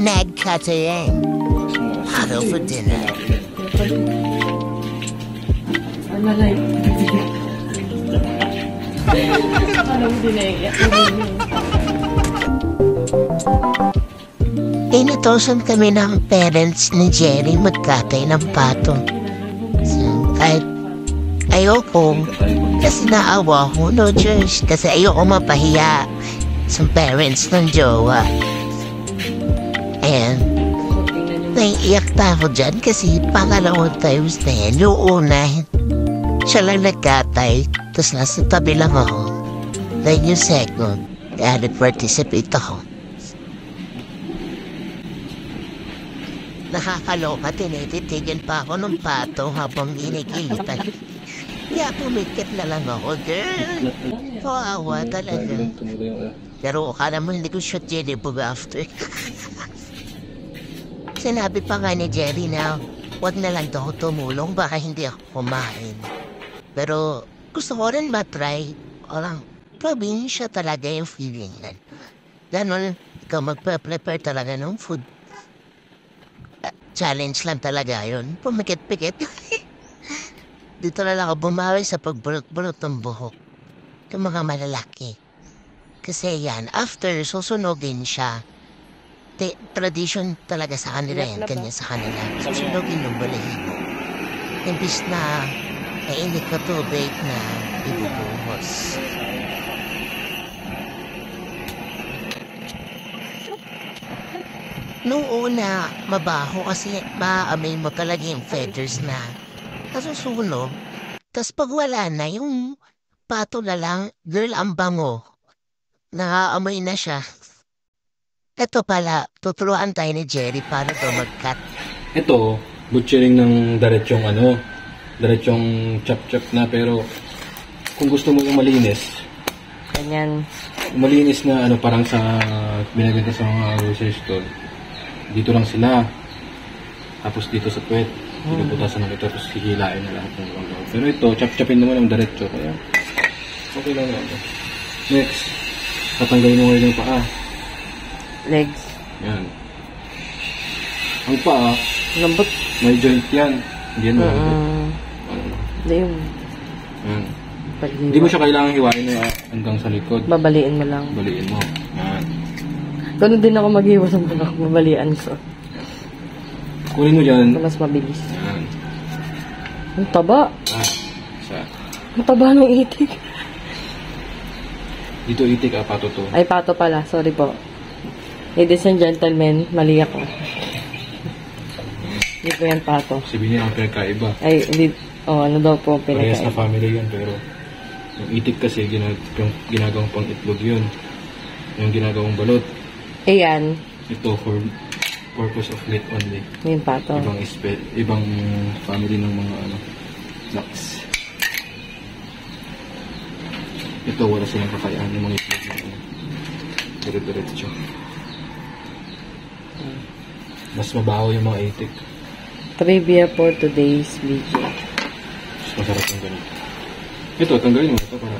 Nag Catering. Hello for dinner. Inutosan kami ng parents ni Jerry magkatay ng pato. So, kahit ayoko, kasi naawa ko, no choice, kasi ayoko mapahiya sa parents ng jowa. And naiiyak pa ako dyan kasi pangalawang times na yan. Yung una, siya lang nagkatay, tapos nasa tabi lang ako. Then yung second, nag-participate ako. Nakakaloka, tinititigan pa ako ng pato habang inigitan. Kaya pumikit na lang ako, girl. Kawawa talaga. Pero akala mo hindi ko siya tinibog after. Sinabi pa nga ni Jerry na wag na lang daw tumulong, baka hindi ako kumain. Pero gusto ko rin matry. Walang probinsya talaga yung feeling yan. Ganon, ikaw magpe-prepare talaga ng food. Challenge lang talaga yun. Pumikit-pikit. Dito na lang ako bumawi sa pagbulot-bulot ng buhok. Yung mga malalaki. Kasi yan, after susunogin siya, tradition talaga sa kanila yan, kanya sa kanila. Susunogin yung balahibo. Imbis na mainit na tubig na ibubuhos. Nung una, mabaho kasi maaamoy mo talaga yung feathers na nasusunog. Tapos pag wala na, yung pato na lang, girl, ang bango. Nakaamoy na siya. Ito pala, tuturuan tayo ni Jerry para ito mag-cut. Ito, butchering ng diretsong chop-chop na, pero kung gusto mo yung malinis, ganyan. Malinis na parang sa binaganda sa mga grocery store. Dito lang sila. Tapos dito sa puwet, pinuputasan ng ito, tapos hihilain na lahat ng mga. Pero ito, chop-chopin naman ng diretso, kaya okay lang yan. Next, tatanggalin mo ngayon yung paa. Legs. Yan. Ang paa, lambot. may joint yan. Hindi yan malambot. Hindi yung... Yan. Hindi mo siya kailangan hiwain na hanggang sa likod. Babaliin mo lang. Baliin mo. Yan. Ganun din ako mag-iwas ng bulak. Babalian ko. Kunin mo dyan. Mas mabilis. Yan. Ang taba. Isa. Ang taba ng itik. Dito itik, pato to. Ay, pato pala. Sorry po. Ladies and gentlemen, mali ako. Hindi po yan pato. Sabihin niya ang pinagkaiba. Ay, hindi. Ano daw po Parehas pinagkaiba. na family yan, pero yung itik kasi ginagawang pang itlog yun. Yung ginagawang balot. Ayan. Ito for purpose of meat only. Yung pato. Ibang family ng mga ducks. Ito wala silang kakayahan ng mga itlog na dire-diretso. Mas mabaho yung mga itik. Trivia for today's video. Mas masarap yung ganito. Ito, tanggalin mo ito para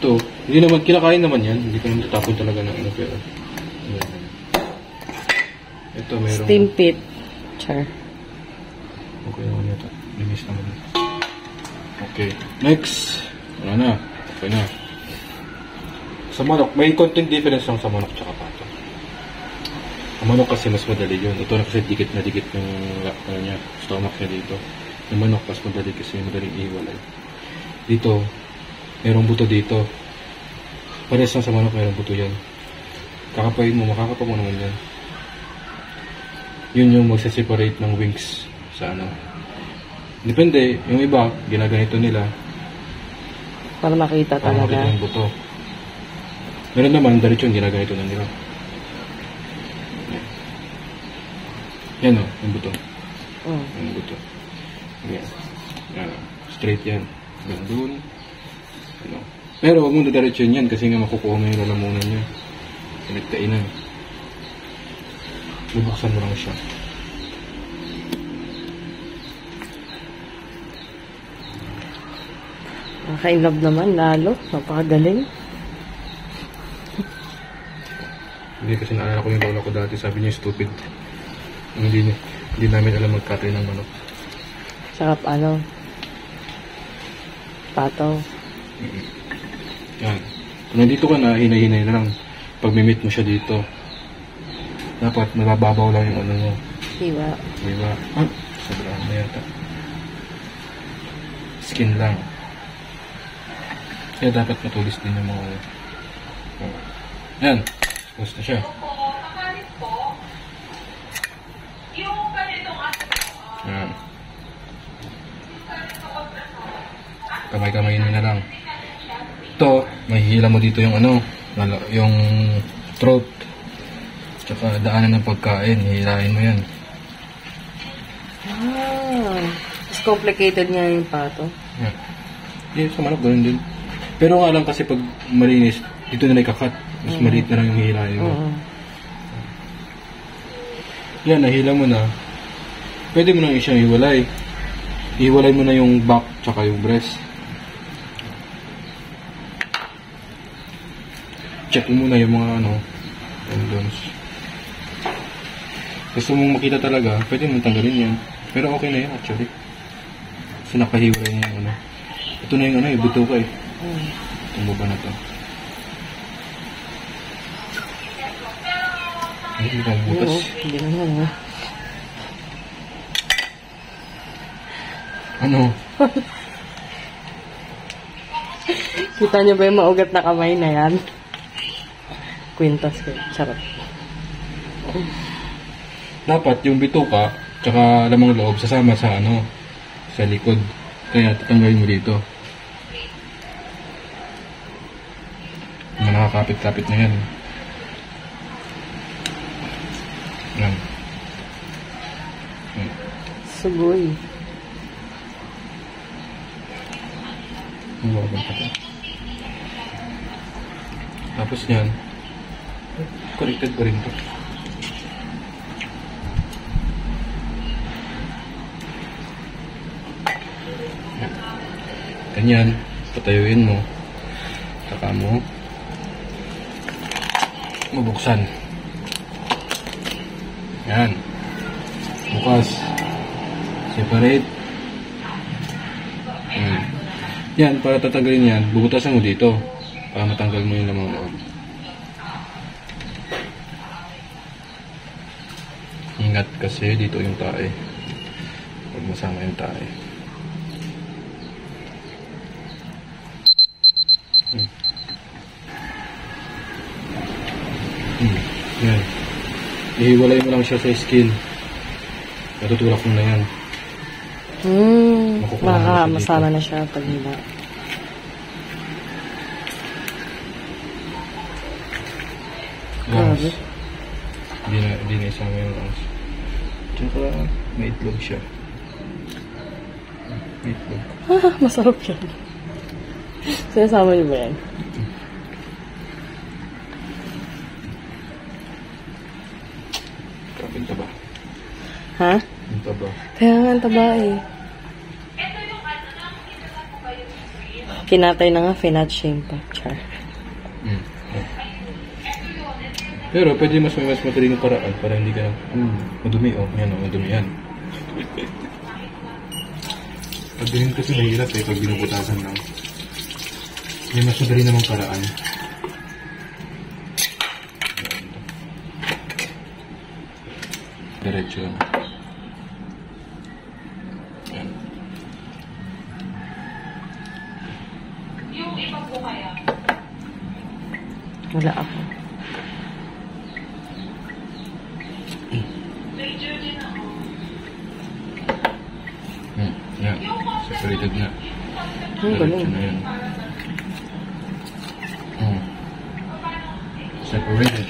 ito, hindi naman, kinakain naman yan. Hindi ko naman tatapon talaga ng pero ito, meron. Steam pit. Char. Okay naman ito. Linis naman ito. Okay. Next. Wala na. Okay na. Sa manok, may konting difference lang sa manok tsaka pato. Ang manok kasi mas madali yun. Ito na kasi dikit na dikit yung niya, stomach niya dito. Yung manok mas madali kasi madaling ihiwalay. Dito, mayroong buto dito. Parehas lang sa manok, mayroong buto yan. Kakapain mo, makakapa mo naman yan. Yun yung magsaseparate ng wings sa Depende, yung iba, ginaganito nila. Para makita Para talaga. makita yung buto. Meron naman, diretso yung ginaganito na nila. Yan o, yung buto. Yung buto. Yan. Yan. Straight yan. Hanggang doon. Pero huwag mo diretso yan kasi nga makukuha mo yung lalamunan niya. Pinagkainan. Bubuksan mo lang siya. Naka-inlove naman, lalo. Napakagaling. Hindi kasi naalala ko yung lola ko dati, sabi niya stupid. Hindi namin alam magkatay ng manok. Saka ano? Pataw. Yan. Kung nandito ka na, hinay-hinay na lang. Pag may meet mo siya dito, dapat nabababaw lang yung ano mo. Hiwa. Diba? Ah, sobrang na yata. Skin lang. Kaya dapat matulis din yung mga... Oh. Yan. Gusto siya. Yan. Kamay-kamay na lang. Ito, mahihila mo dito yung ano, yung throat. Tsaka daanan ng pagkain, hihilahin mo yan. Mas complicated nga yung pato. Yan. Hindi, sa manok ganun din. Pero nga lang kasi pag malinis, dito na ikakat. Mas maliit na lang yung hihilahin mo. Yan, nahila mo na. Pwede mo nang siyang iwalay. Iwalay mo na yung back tsaka yung breast. Check mo muna yung mga ano, tendons. Gusto mong makita talaga, pwede mong tanggalin yan. Pero okay na yan actually. Kasi nakahiwalay na yung ano. Ito na yung ano, yung buto ka eh. Itong baba na to. Ay, hindi ka butas. Hindi naman. Ano? Kita niyo ba yung maugat na kamay na yan? Kwintas ko. Charot. Dapat yung bituka tsaka lamang loob sasama sa ano, sa likod. Kaya tatanggalin mo dito. Mga nakakapit-kapit na yan. Yan. Sugoy. Tapos yan, connected pa rin to. Ganyan, patayuin mo. Saka mo mabuksan. Yan. Bukas. Separate. Yan, para tatanggalin yan, bubutasan mo dito. Para matanggal mo yung lamang loob. Ingat kasi dito yung tae. Huwag masama yung tae. Yan. Ihiwalay mo lang siya sa skin. Natutulak mo na yan. Masama na siya pag hila. Lungs. Hindi na isama yung lungs. Tsaka may itlog siya. May itlog. Masarap yan. Sinasama niyo ba yan? Kapin taba. Ha? Yung taba. Kaya nga ang taba eh. Kinatay na nga, finat-shame pa. Char. Pero pwede mas madaling paraan para hindi ka madumi yan madumi yan. Pag ganyan kasi mahirap eh pag binubutasan lang. May mas madali namang paraan. Diretso lang. Yan. Yung iba po kaya? Wala ako. Yan. Separated na. Galing. Na yan. Separated.